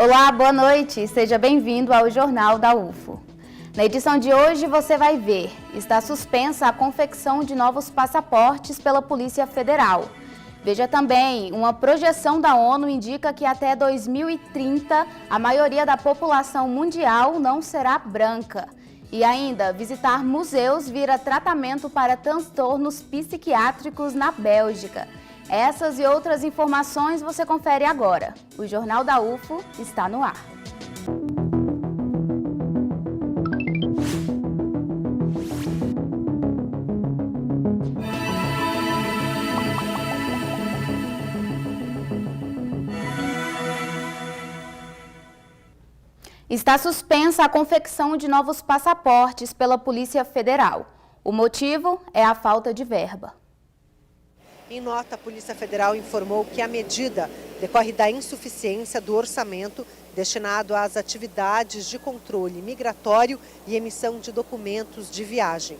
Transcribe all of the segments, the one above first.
Olá, boa noite. Seja bem-vindo ao Jornal da UFO. Na edição de hoje você vai ver, está suspensa a confecção de novos passaportes pela Polícia Federal. Veja também, uma projeção da ONU indica que até 2030 a maioria da população mundial não será branca. E ainda, visitar museus vira tratamento para transtornos psiquiátricos na Bélgica. Essas e outras informações você confere agora. O Jornal da UFO está no ar. Está suspensa a confecção de novos passaportes pela Polícia Federal. O motivo é a falta de verba. Em nota, a Polícia Federal informou que a medida decorre da insuficiência do orçamento destinado às atividades de controle migratório e emissão de documentos de viagem.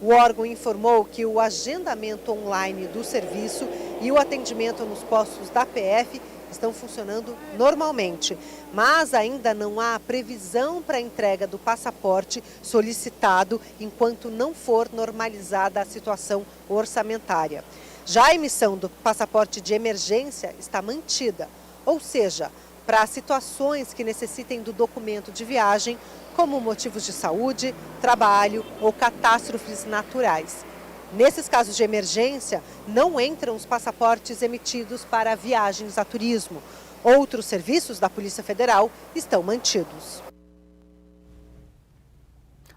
O órgão informou que o agendamento online do serviço e o atendimento nos postos da PF estão funcionando normalmente, mas ainda não há previsão para a entrega do passaporte solicitado enquanto não for normalizada a situação orçamentária. Já a emissão do passaporte de emergência está mantida, ou seja, para situações que necessitem do documento de viagem, como motivos de saúde, trabalho ou catástrofes naturais. Nesses casos de emergência, não entram os passaportes emitidos para viagens a turismo. Outros serviços da Polícia Federal estão mantidos.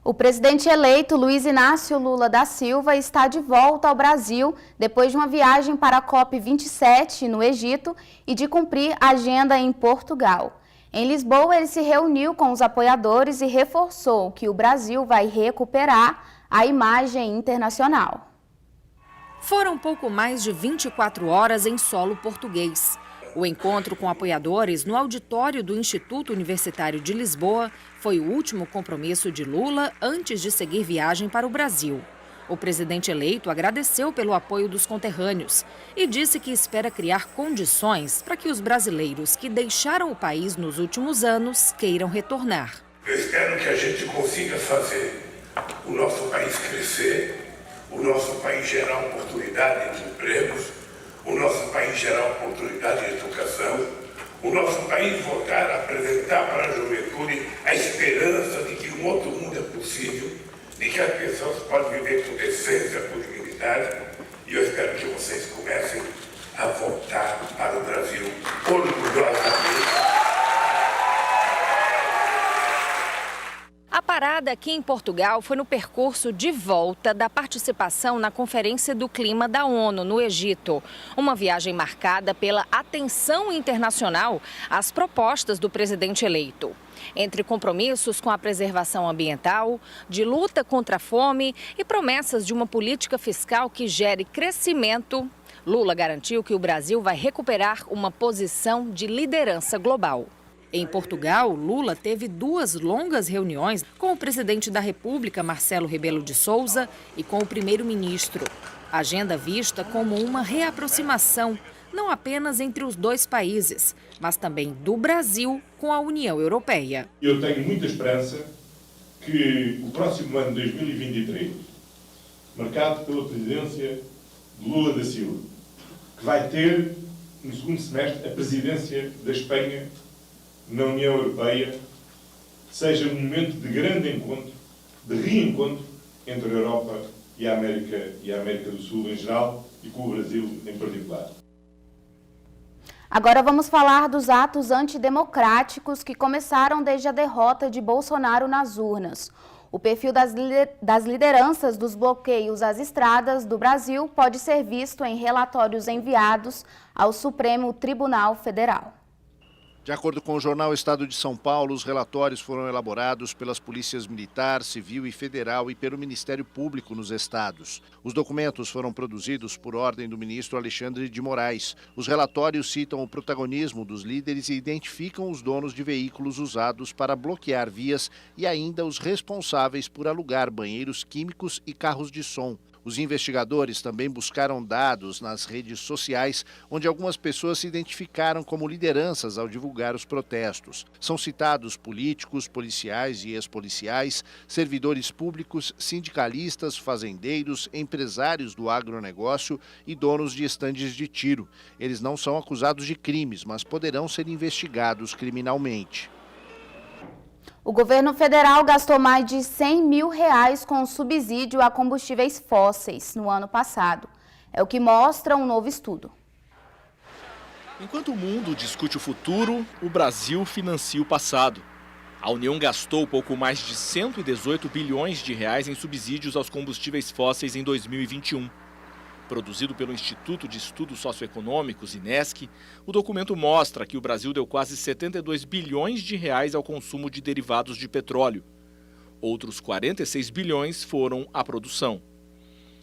O presidente eleito Luiz Inácio Lula da Silva está de volta ao Brasil depois de uma viagem para a COP27 no Egito e de cumprir agenda em Portugal. Em Lisboa, ele se reuniu com os apoiadores e reforçou que o Brasil vai recuperar a imagem internacional. Foram pouco mais de 24 horas em solo português. O encontro com apoiadores no auditório do Instituto Universitário de Lisboa foi o último compromisso de Lula antes de seguir viagem para o Brasil. O presidente eleito agradeceu pelo apoio dos conterrâneos e disse que espera criar condições para que os brasileiros que deixaram o país nos últimos anos queiram retornar. Eu espero que a gente consiga fazer o nosso país crescer, o nosso país gerar oportunidade de empregos, o nosso país gerar oportunidade de educação, o nosso país voltar a apresentar para a juventude a esperança de que um outro mundo é possível, de que as pessoas podem viver com decência, com dignidade. E eu espero que vocês comecem a voltar para o Brasil orgulhosamente. A parada aqui em Portugal foi no percurso de volta da participação na Conferência do Clima da ONU, no Egito. Uma viagem marcada pela atenção internacional às propostas do presidente eleito. Entre compromissos com a preservação ambiental, de luta contra a fome e promessas de uma política fiscal que gere crescimento, Lula garantiu que o Brasil vai recuperar uma posição de liderança global. Em Portugal, Lula teve 2 longas reuniões com o presidente da República, Marcelo Rebelo de Sousa, e com o primeiro-ministro. Agenda vista como uma reaproximação, não apenas entre os 2 países, mas também do Brasil com a União Europeia. Eu tenho muita esperança que o próximo ano, 2023, marcado pela presidência de Lula da Silva, que vai ter, no segundo semestre, a presidência da Espanha na União Europeia, seja um momento de grande encontro, de reencontro entre a Europa e a América do Sul em geral e com o Brasil em particular. Agora vamos falar dos atos antidemocráticos que começaram desde a derrota de Bolsonaro nas urnas. O perfil das lideranças dos bloqueios às estradas do Brasil pode ser visto em relatórios enviados ao Supremo Tribunal Federal. De acordo com o jornal Estado de São Paulo, os relatórios foram elaborados pelas polícias militar, civil e federal e pelo Ministério Público nos estados. Os documentos foram produzidos por ordem do ministro Alexandre de Moraes. Os relatórios citam o protagonismo dos líderes e identificam os donos de veículos usados para bloquear vias e ainda os responsáveis por alugar banheiros químicos e carros de som. Os investigadores também buscaram dados nas redes sociais, onde algumas pessoas se identificaram como lideranças ao divulgar os protestos. São citados políticos, policiais e ex-policiais, servidores públicos, sindicalistas, fazendeiros, empresários do agronegócio e donos de estandes de tiro. Eles não são acusados de crimes, mas poderão ser investigados criminalmente. O governo federal gastou mais de R$100 mil com subsídio a combustíveis fósseis no ano passado. É o que mostra um novo estudo. Enquanto o mundo discute o futuro, o Brasil financia o passado. A União gastou pouco mais de 118 bilhões de reais em subsídios aos combustíveis fósseis em 2021. Produzido pelo Instituto de Estudos Socioeconômicos, INESC, o documento mostra que o Brasil deu quase 72 bilhões de reais ao consumo de derivados de petróleo. Outros 46 bilhões foram à produção.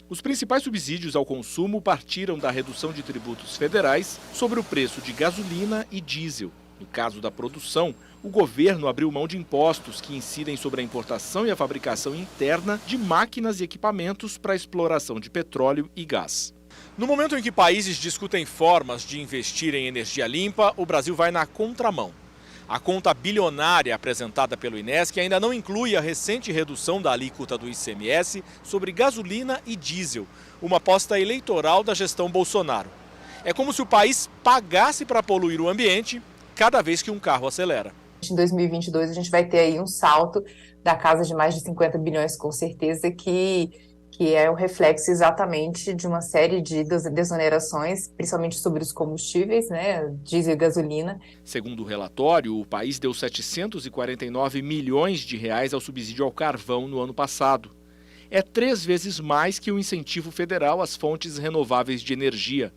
Os principais subsídios ao consumo partiram da redução de tributos federais sobre o preço de gasolina e diesel. No caso da produção, o governo abriu mão de impostos que incidem sobre a importação e a fabricação interna de máquinas e equipamentos para a exploração de petróleo e gás. No momento em que países discutem formas de investir em energia limpa, o Brasil vai na contramão. A conta bilionária apresentada pelo INESC ainda não inclui a recente redução da alíquota do ICMS sobre gasolina e diesel, uma aposta eleitoral da gestão Bolsonaro. É como se o país pagasse para poluir o ambiente cada vez que um carro acelera. Em 2022 a gente vai ter aí um salto da casa de mais de 50 bilhões, com certeza, que é o reflexo exatamente de uma série de desonerações, principalmente sobre os combustíveis, né, diesel e gasolina. Segundo o relatório, o país deu 749 milhões de reais ao subsídio ao carvão no ano passado. É 3 vezes mais que o incentivo federal às fontes renováveis de energia.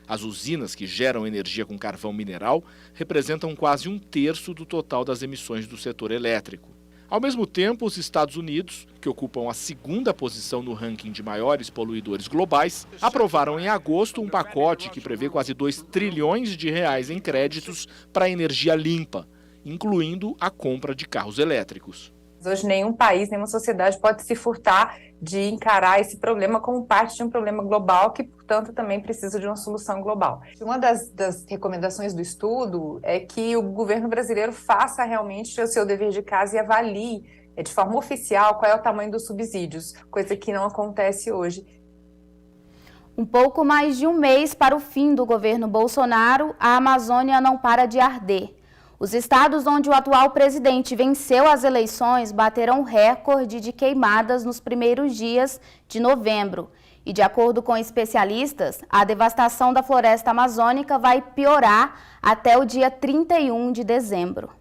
As usinas que geram energia com carvão mineral representam quase 1/3 do total das emissões do setor elétrico. Ao mesmo tempo, os Estados Unidos, que ocupam a 2ª posição no ranking de maiores poluidores globais, aprovaram em agosto um pacote que prevê quase 2 trilhões de reais em créditos para a energia limpa, incluindo a compra de carros elétricos. Hoje nenhum país, nenhuma sociedade pode se furtar de encarar esse problema como parte de um problema global que, portanto, também precisa de uma solução global. Uma das recomendações do estudo é que o governo brasileiro faça realmente o seu dever de casa e avalie de forma oficial qual é o tamanho dos subsídios, coisa que não acontece hoje. Um pouco mais de um mês para o fim do governo Bolsonaro, a Amazônia não para de arder. Os estados onde o atual presidente venceu as eleições bateram recorde de queimadas nos primeiros dias de novembro. E, de acordo com especialistas, a devastação da floresta amazônica vai piorar até o dia 31 de dezembro.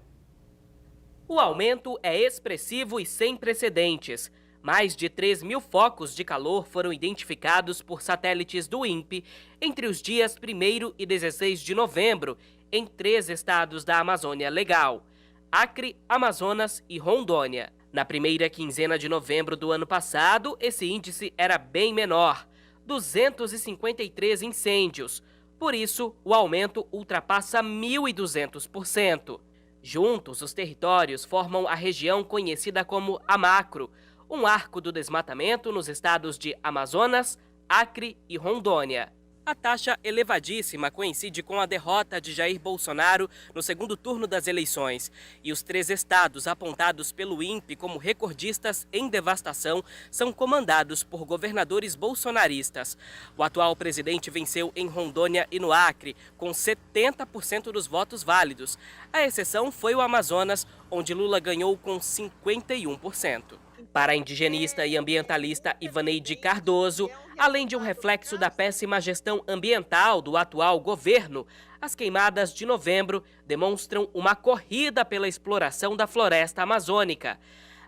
O aumento é expressivo e sem precedentes. Mais de 3 mil focos de calor foram identificados por satélites do INPE entre os dias 1º e 16 de novembro, em 3 estados da Amazônia Legal: Acre, Amazonas e Rondônia. Na primeira quinzena de novembro do ano passado, esse índice era bem menor, 253 incêndios. Por isso, o aumento ultrapassa 1.200%. Juntos, os territórios formam a região conhecida como Amacro, um arco do desmatamento nos estados de Amazonas, Acre e Rondônia. A taxa elevadíssima coincide com a derrota de Jair Bolsonaro no segundo turno das eleições. E os 3 estados apontados pelo INPE como recordistas em devastação são comandados por governadores bolsonaristas. O atual presidente venceu em Rondônia e no Acre, com 70% dos votos válidos. A exceção foi o Amazonas, onde Lula ganhou com 51%. Para a indigenista e ambientalista Ivaneide Cardoso, além de um reflexo da péssima gestão ambiental do atual governo, as queimadas de novembro demonstram uma corrida pela exploração da floresta amazônica.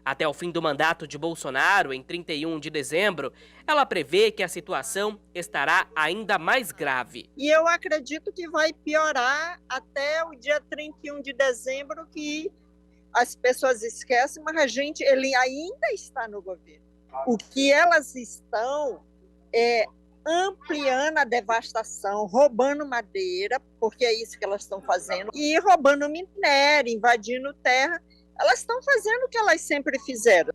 Até o fim do mandato de Bolsonaro, em 31 de dezembro, ela prevê que a situação estará ainda mais grave. E eu acredito que vai piorar até o dia 31 de dezembro, que as pessoas esquecem, mas ele ainda está no governo. O que elas estão ampliando a devastação, roubando madeira, porque é isso que elas estão fazendo, e roubando minério, invadindo terra. Elas estão fazendo o que elas sempre fizeram.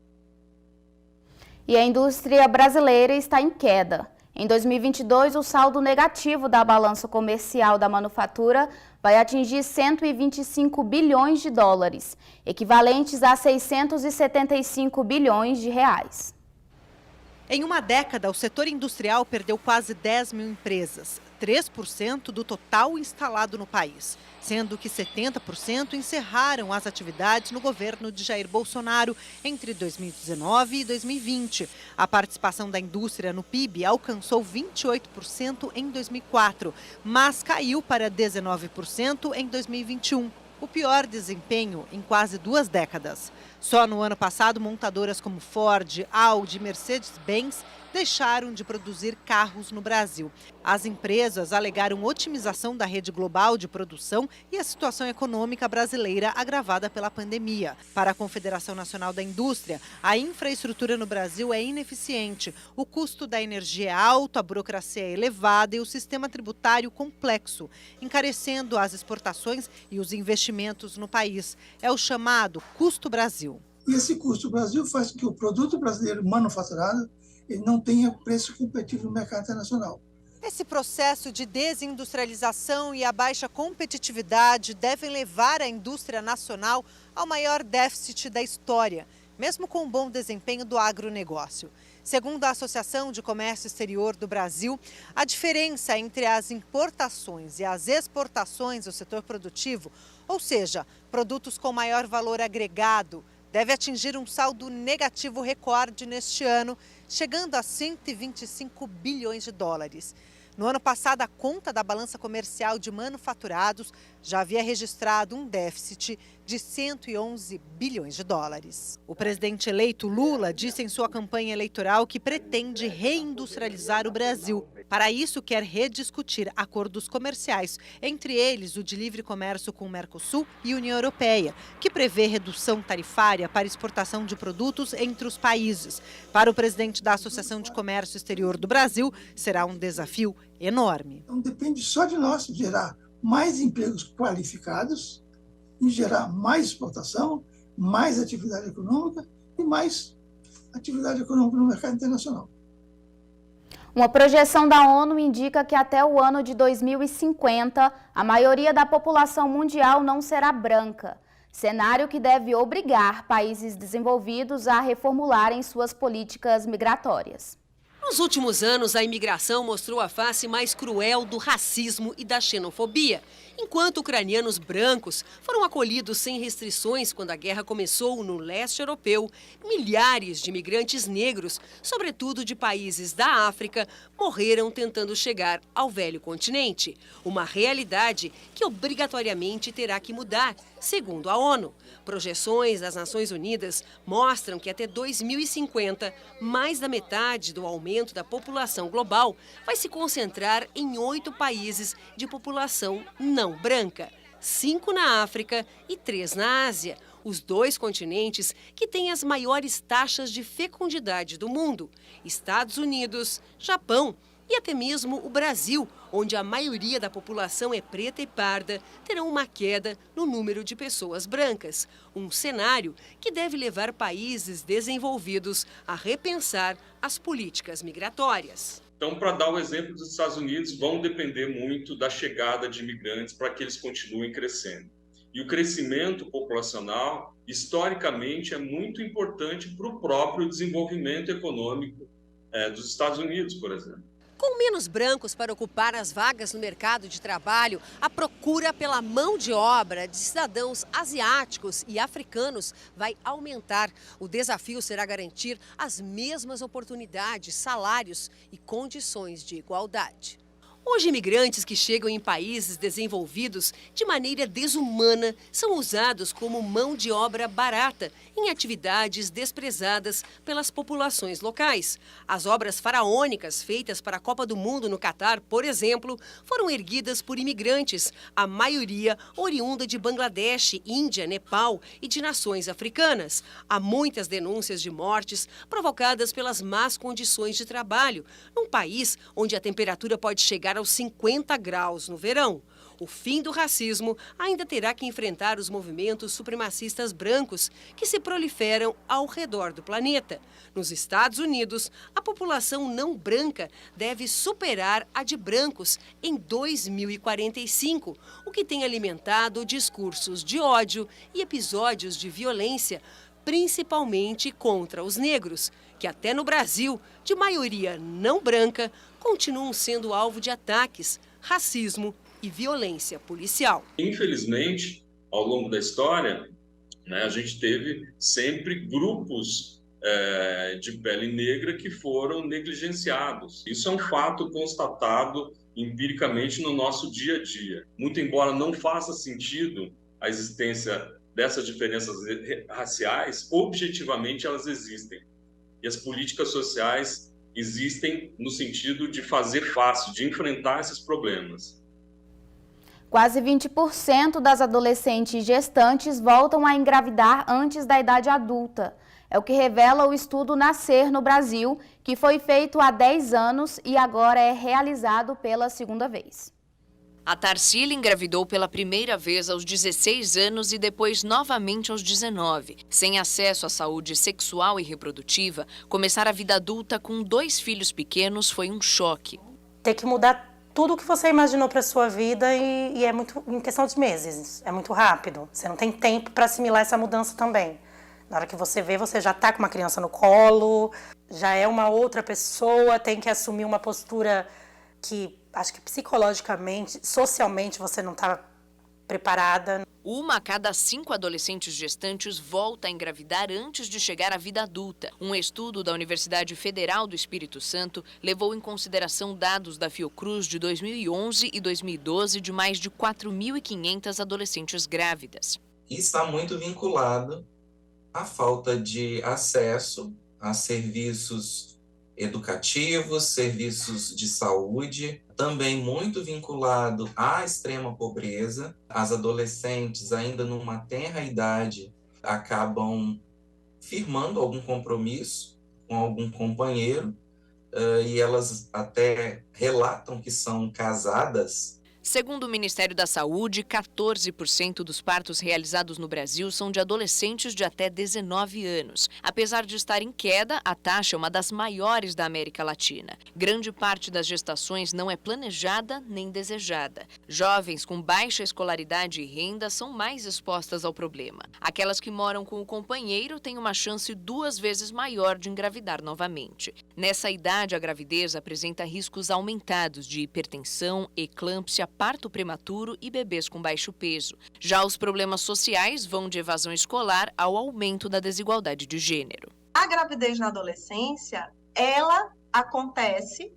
E a indústria brasileira está em queda. Em 2022, o saldo negativo da balança comercial da manufatura vai atingir 125 bilhões de dólares, equivalentes a 675 bilhões de reais. Em uma década, o setor industrial perdeu quase 10 mil empresas, 3% do total instalado no país, sendo que 70% encerraram as atividades no governo de Jair Bolsonaro entre 2019 e 2020. A participação da indústria no PIB alcançou 28% em 2004, mas caiu para 19% em 2021. O pior desempenho em quase 2 décadas. Só no ano passado, montadoras como Ford, Audi e Mercedes-Benz deixaram de produzir carros no Brasil. As empresas alegaram otimização da rede global de produção e a situação econômica brasileira agravada pela pandemia. Para a Confederação Nacional da Indústria, a infraestrutura no Brasil é ineficiente, o custo da energia é alto, a burocracia é elevada e o sistema tributário complexo, encarecendo as exportações e os investimentos no país. É o chamado custo Brasil. E esse custo Brasil faz com que o produto brasileiro manufaturado ele não tenha preço competitivo no mercado internacional. Esse processo de desindustrialização e a baixa competitividade devem levar a indústria nacional ao maior déficit da história, mesmo com o bom desempenho do agronegócio. Segundo a Associação de Comércio Exterior do Brasil, a diferença entre as importações e as exportações do setor produtivo, ou seja, produtos com maior valor agregado, deve atingir um saldo negativo recorde neste ano, chegando a 125 bilhões de dólares. No ano passado, a conta da balança comercial de manufaturados já havia registrado um déficit de 111 bilhões de dólares. O presidente eleito Lula disse em sua campanha eleitoral que pretende reindustrializar o Brasil. Para isso, quer rediscutir acordos comerciais, entre eles o de livre comércio com o Mercosul e a União Europeia, que prevê redução tarifária para exportação de produtos entre os países. Para o presidente da Associação de Comércio Exterior do Brasil, será um desafio enorme. Então depende só de nós gerar mais empregos qualificados, e gerar mais exportação, mais atividade econômica e mais atividade econômica no mercado internacional. Uma projeção da ONU indica que até o ano de 2050, a maioria da população mundial não será branca, cenário que deve obrigar países desenvolvidos a reformularem suas políticas migratórias. Nos últimos anos, a imigração mostrou a face mais cruel do racismo e da xenofobia. Enquanto ucranianos brancos foram acolhidos sem restrições quando a guerra começou no leste europeu, milhares de imigrantes negros, sobretudo de países da África, morreram tentando chegar ao velho continente. Uma realidade que obrigatoriamente terá que mudar, segundo a ONU. Projeções das Nações Unidas mostram que até 2050, mais da metade do aumento da população global vai se concentrar em 8 países de população não branca, 5 na África e 3 na Ásia, os 2 continentes que têm as maiores taxas de fecundidade do mundo, Estados Unidos, Japão e até mesmo o Brasil, onde a maioria da população é preta e parda, terão uma queda no número de pessoas brancas. Um cenário que deve levar países desenvolvidos a repensar as políticas migratórias. Então, para dar o exemplo dos Estados Unidos, vão depender muito da chegada de imigrantes para que eles continuem crescendo. E o crescimento populacional, historicamente, é muito importante para o próprio desenvolvimento econômico dos Estados Unidos, por exemplo. Com menos brancos para ocupar as vagas no mercado de trabalho, a procura pela mão de obra de cidadãos asiáticos e africanos vai aumentar. O desafio será garantir as mesmas oportunidades, salários e condições de igualdade. Os imigrantes que chegam em países desenvolvidos de maneira desumana são usados como mão de obra barata em atividades desprezadas pelas populações locais. As obras faraônicas feitas para a Copa do Mundo no Catar, por exemplo, foram erguidas por imigrantes, a maioria oriunda de Bangladesh, Índia, Nepal e de nações africanas. Há muitas denúncias de mortes provocadas pelas más condições de trabalho, num país onde a temperatura pode chegar aos 50 graus no verão. o fim do racismo ainda terá que enfrentar os movimentos supremacistas brancos que se proliferam ao redor do planeta. Nos Estados Unidos, a população não branca deve superar a de brancos em 2045, o que tem alimentado discursos de ódio e episódios de violência, principalmente contra os negros, que até no Brasil, de maioria não branca, continuam sendo alvo de ataques, racismo e violência policial. Infelizmente, ao longo da história, a gente teve sempre grupos de pele negra que foram negligenciados. Isso é um fato constatado empiricamente no nosso dia a dia. Muito embora não faça sentido a existência dessas diferenças raciais, objetivamente elas existem. E as políticas sociais existem no sentido de fazer fácil, de enfrentar esses problemas. Quase 20% das adolescentes gestantes voltam a engravidar antes da idade adulta. É o que revela o estudo Nascer no Brasil, que foi feito há 10 anos e agora é realizado pela segunda vez. A Tarsila engravidou pela primeira vez aos 16 anos e depois novamente aos 19. Sem acesso à saúde sexual e reprodutiva, começar a vida adulta com 2 filhos pequenos foi um choque. Ter que mudar tudo o que você imaginou para sua vida e é muito em questão de meses, é muito rápido. Você não tem tempo para assimilar essa mudança também. Na hora que você vê, você já está com uma criança no colo, já é uma outra pessoa, tem que assumir uma postura que acho que psicologicamente, socialmente você não está preparada. 1 a cada 5 adolescentes gestantes volta a engravidar antes de chegar à vida adulta. Um estudo da Universidade Federal do Espírito Santo levou em consideração dados da Fiocruz de 2011 e 2012 de mais de 4.500 adolescentes grávidas. E está muito vinculado à falta de acesso a serviços educativos, serviços de saúde, também muito vinculado à extrema pobreza. As adolescentes, ainda numa tenra idade, acabam firmando algum compromisso com algum companheiro e elas até relatam que são casadas. Segundo o Ministério da Saúde, 14% dos partos realizados no Brasil são de adolescentes de até 19 anos. Apesar de estar em queda, a taxa é uma das maiores da América Latina. Grande parte das gestações não é planejada nem desejada. Jovens com baixa escolaridade e renda são mais expostas ao problema. Aquelas que moram com o companheiro têm uma chance 2 vezes maior de engravidar novamente. Nessa idade, a gravidez apresenta riscos aumentados de hipertensão, eclâmpsia, parto prematuro e bebês com baixo peso. Já os problemas sociais vão de evasão escolar ao aumento da desigualdade de gênero. A gravidez na adolescência, ela acontece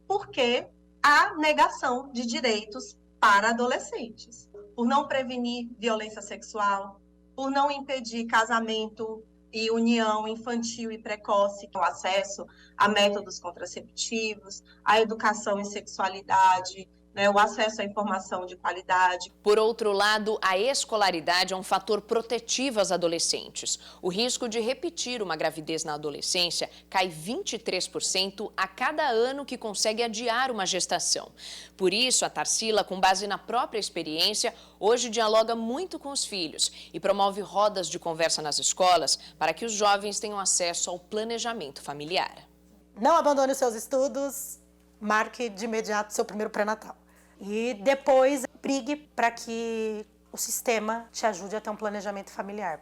porque há negação de direitos para adolescentes. Por não prevenir violência sexual, por não impedir casamento e união infantil e precoce, o acesso a métodos contraceptivos, a educação em sexualidade, o acesso à informação de qualidade. Por outro lado, a escolaridade é um fator protetivo às adolescentes. O risco de repetir uma gravidez na adolescência cai 23% a cada ano que consegue adiar uma gestação. Por isso, a Tarsila, com base na própria experiência, hoje dialoga muito com os filhos e promove rodas de conversa nas escolas para que os jovens tenham acesso ao planejamento familiar. Não abandone os seus estudos, marque de imediato seu primeiro pré-natal. E depois brigue para que o sistema te ajude a ter um planejamento familiar.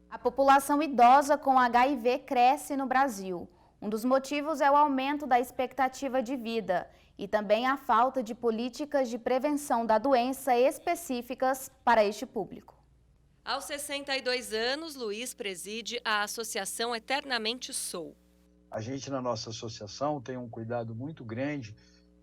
A população idosa com HIV cresce no Brasil. Um dos motivos é o aumento da expectativa de vida e também a falta de políticas de prevenção da doença específicas para este público. Aos 62 anos, Luiz preside a Associação Eternamente Sou. A gente, na nossa associação, tem um cuidado muito grande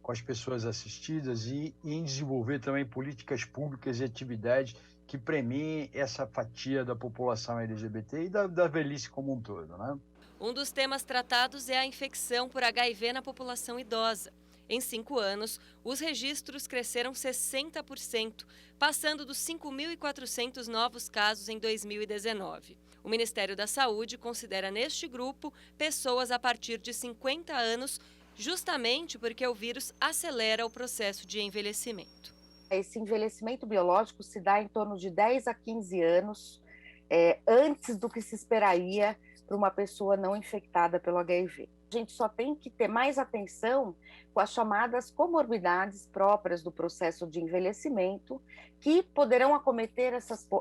com as pessoas assistidas e em desenvolver também políticas públicas e atividades que premiem essa fatia da população LGBT e da velhice como um todo, né? Um dos temas tratados é a infecção por HIV na população idosa. Em 5 anos, os registros cresceram 60%, passando dos 5.400 novos casos em 2019. O Ministério da Saúde considera neste grupo pessoas a partir de 50 anos, justamente porque o vírus acelera o processo de envelhecimento. Esse envelhecimento biológico se dá em torno de 10 a 15 anos antes do que se esperaria para uma pessoa não infectada pelo HIV. A gente só tem que ter mais atenção com as chamadas comorbidades próprias do processo de envelhecimento, que poderão acometer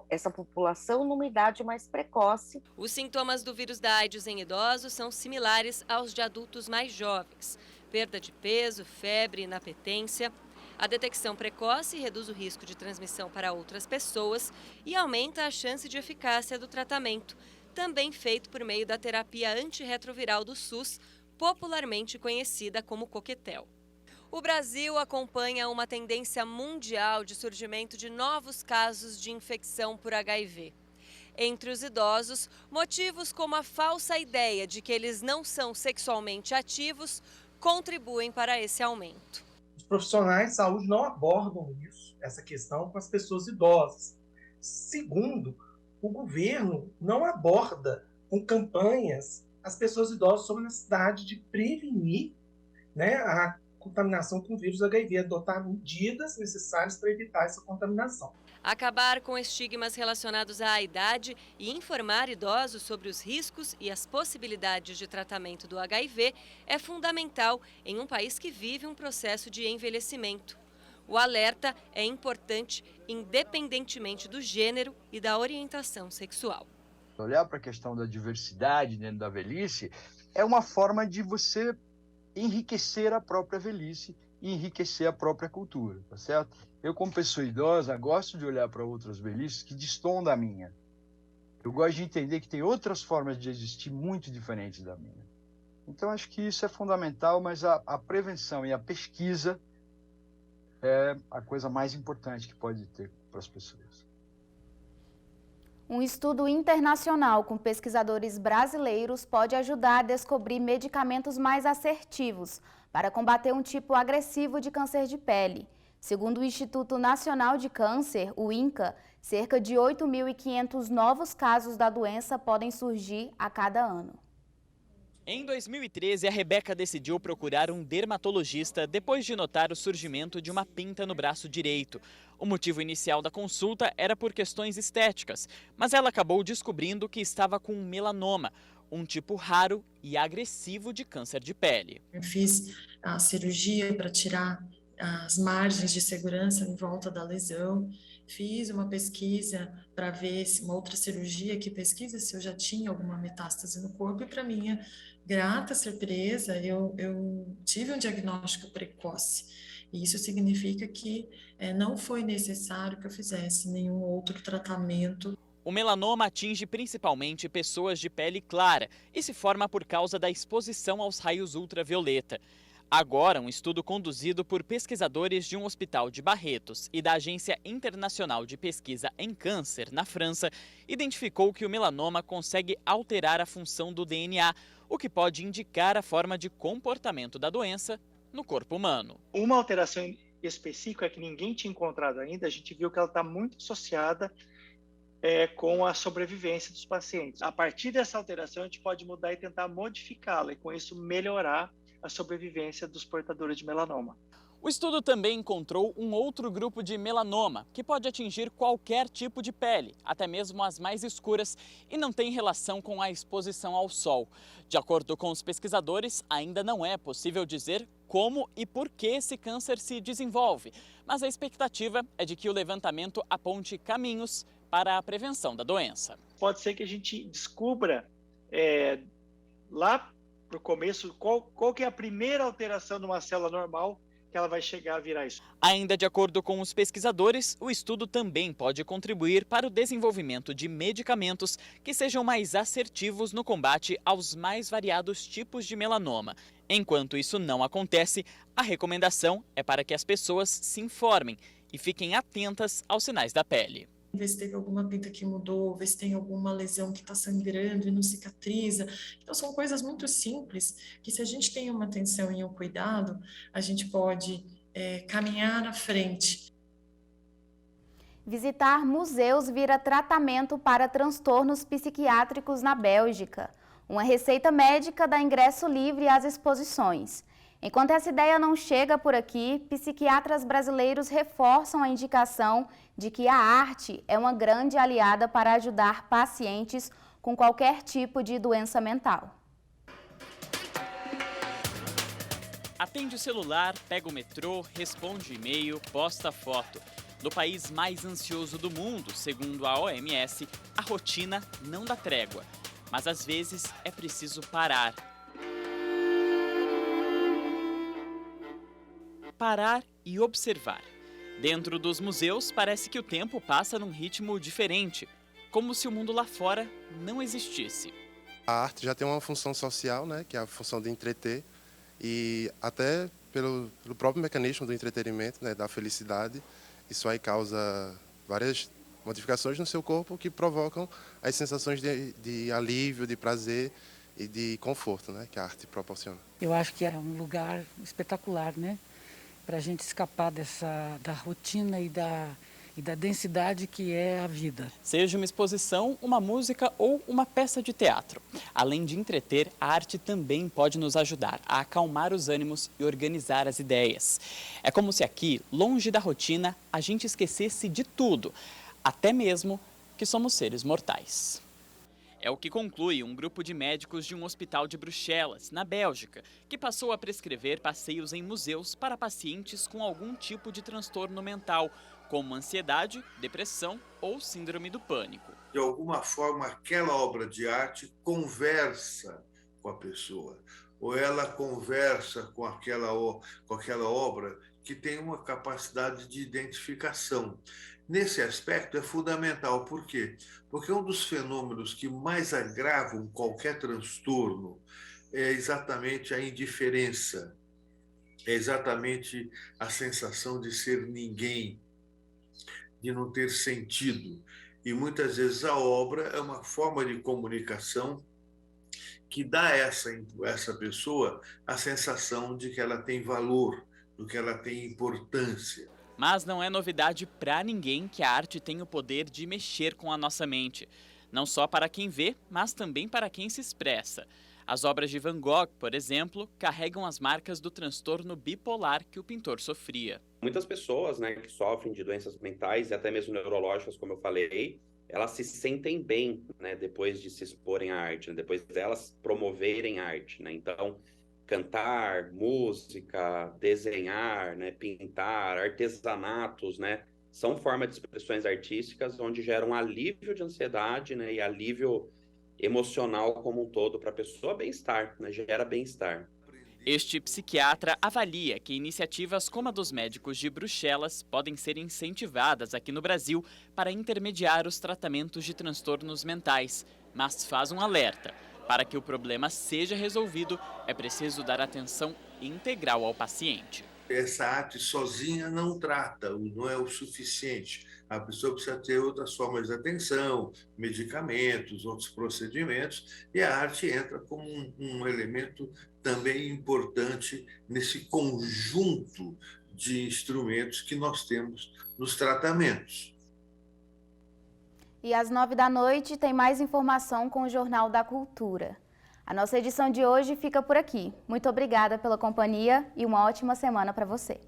essa população numa idade mais precoce. Os sintomas do vírus da AIDS em idosos são similares aos de adultos mais jovens: perda de peso, febre, inapetência. A detecção precoce reduz o risco de transmissão para outras pessoas e aumenta a chance de eficácia do tratamento, também feito por meio da terapia antirretroviral do SUS, popularmente conhecida como coquetel. O Brasil acompanha uma tendência mundial de surgimento de novos casos de infecção por HIV. Entre os idosos, motivos como a falsa ideia de que eles não são sexualmente ativos contribuem para esse aumento. Os profissionais de saúde não abordam essa questão com as pessoas idosas. Segundo, o governo não aborda com campanhas as pessoas idosas sobre a necessidade de prevenir, a contaminação com o vírus HIV, adotar medidas necessárias para evitar essa contaminação. Acabar com estigmas relacionados à idade e informar idosos sobre os riscos e as possibilidades de tratamento do HIV é fundamental em um país que vive um processo de envelhecimento. O alerta é importante independentemente do gênero e da orientação sexual. Olhar para a questão da diversidade dentro da velhice é uma forma de você enriquecer a própria velhice e enriquecer a própria cultura, tá certo? Eu, como pessoa idosa, gosto de olhar para outras velhices que destoam da minha. Eu gosto de entender que tem outras formas de existir muito diferentes da minha. Então, acho que isso é fundamental, mas a prevenção e a pesquisa é a coisa mais importante que pode ter para as pessoas. Um estudo internacional com pesquisadores brasileiros pode ajudar a descobrir medicamentos mais assertivos para combater um tipo agressivo de câncer de pele. Segundo o Instituto Nacional de Câncer, o INCA, cerca de 8.500 novos casos da doença podem surgir a cada ano. Em 2013, a Rebeca decidiu procurar um dermatologista depois de notar o surgimento de uma pinta no braço direito. O motivo inicial da consulta era por questões estéticas, mas ela acabou descobrindo que estava com melanoma, um tipo raro e agressivo de câncer de pele. Eu fiz a cirurgia para tirar as margens de segurança em volta da lesão. Fiz uma pesquisa para ver se uma outra cirurgia que pesquisa se eu já tinha alguma metástase no corpo, e para minha grata surpresa, eu tive um diagnóstico precoce. E isso significa que não foi necessário que eu fizesse nenhum outro tratamento. O melanoma atinge principalmente pessoas de pele clara e se forma por causa da exposição aos raios ultravioleta. Agora, um estudo conduzido por pesquisadores de um hospital de Barretos e da Agência Internacional de Pesquisa em Câncer, na França, identificou que o melanoma consegue alterar a função do DNA, o que pode indicar a forma de comportamento da doença no corpo humano. Uma alteração específica que ninguém tinha encontrado ainda, a gente viu que ela está muito associada com a sobrevivência dos pacientes. A partir dessa alteração, a gente pode mudar e tentar modificá-la e, com isso, melhorar a sobrevivência dos portadores de melanoma. O estudo também encontrou um outro grupo de melanoma, que pode atingir qualquer tipo de pele, até mesmo as mais escuras, e não tem relação com a exposição ao sol. De acordo com os pesquisadores, ainda não é possível dizer como e por que esse câncer se desenvolve, mas a expectativa é de que o levantamento aponte caminhos para a prevenção da doença. Pode ser que a gente descubra lá para o começo qual que é a primeira alteração de uma célula normal que ela vai chegar a virar isso. Ainda de acordo com os pesquisadores, o estudo também pode contribuir para o desenvolvimento de medicamentos que sejam mais assertivos no combate aos mais variados tipos de melanoma. Enquanto isso não acontece, a recomendação é para que as pessoas se informem e fiquem atentas aos sinais da pele. Ver se teve alguma pinta que mudou, ver se tem alguma lesão que está sangrando e não cicatriza. Então, são coisas muito simples que, se a gente tem uma atenção e um cuidado, a gente pode caminhar à frente. Visitar museus vira tratamento para transtornos psiquiátricos na Bélgica. Uma receita médica dá ingresso livre às exposições. Enquanto essa ideia não chega por aqui, psiquiatras brasileiros reforçam a indicação de que a arte é uma grande aliada para ajudar pacientes com qualquer tipo de doença mental. Atende o celular, pega o metrô, responde e-mail, posta foto. No país mais ansioso do mundo, segundo a OMS, a rotina não dá trégua. Mas às vezes é preciso parar. Parar e observar. Dentro dos museus, parece que o tempo passa num ritmo diferente, como se o mundo lá fora não existisse. A arte já tem uma função social, né, que é a função de entreter, e até pelo próprio mecanismo do entretenimento, né, da felicidade, isso aí causa várias modificações no seu corpo que provocam as sensações de alívio, de prazer e de conforto, né, que a arte proporciona. Eu acho que é um lugar espetacular, né, para a gente escapar da rotina e da densidade que é a vida. Seja uma exposição, uma música ou uma peça de teatro. Além de entreter, a arte também pode nos ajudar a acalmar os ânimos e organizar as ideias. É como se aqui, longe da rotina, a gente esquecesse de tudo, até mesmo que somos seres mortais. É o que conclui um grupo de médicos de um hospital de Bruxelas, na Bélgica, que passou a prescrever passeios em museus para pacientes com algum tipo de transtorno mental, como ansiedade, depressão ou síndrome do pânico. De alguma forma, aquela obra de arte conversa com a pessoa, ou ela conversa com aquela obra que tem uma capacidade de identificação. Nesse aspecto é fundamental. Por quê? Porque um dos fenômenos que mais agravam qualquer transtorno é exatamente a indiferença, é exatamente a sensação de ser ninguém, de não ter sentido. E muitas vezes a obra é uma forma de comunicação que dá a essa pessoa a sensação de que ela tem valor, de que ela tem importância. Mas não é novidade para ninguém que a arte tem o poder de mexer com a nossa mente. Não só para quem vê, mas também para quem se expressa. As obras de Van Gogh, por exemplo, carregam as marcas do transtorno bipolar que o pintor sofria. Muitas pessoas, né, que sofrem de doenças mentais e até mesmo neurológicas, como eu falei, elas se sentem bem, né, depois de se exporem à arte, né, depois delas promoverem arte, né? Então, cantar, música, desenhar, né, pintar, artesanatos, né, são formas de expressões artísticas onde geram alívio de ansiedade, né, e alívio emocional como um todo para a pessoa, bem-estar, né, gera bem-estar. Este psiquiatra avalia que iniciativas como a dos médicos de Bruxelas podem ser incentivadas aqui no Brasil para intermediar os tratamentos de transtornos mentais, mas faz um alerta. Para que o problema seja resolvido, é preciso dar atenção integral ao paciente. Essa arte sozinha não trata, não é o suficiente. A pessoa precisa ter outras formas de atenção, medicamentos, outros procedimentos, e a arte entra como um elemento também importante nesse conjunto de instrumentos que nós temos nos tratamentos. E às 9h tem mais informação com o Jornal da Cultura. A nossa edição de hoje fica por aqui. Muito obrigada pela companhia e uma ótima semana para você.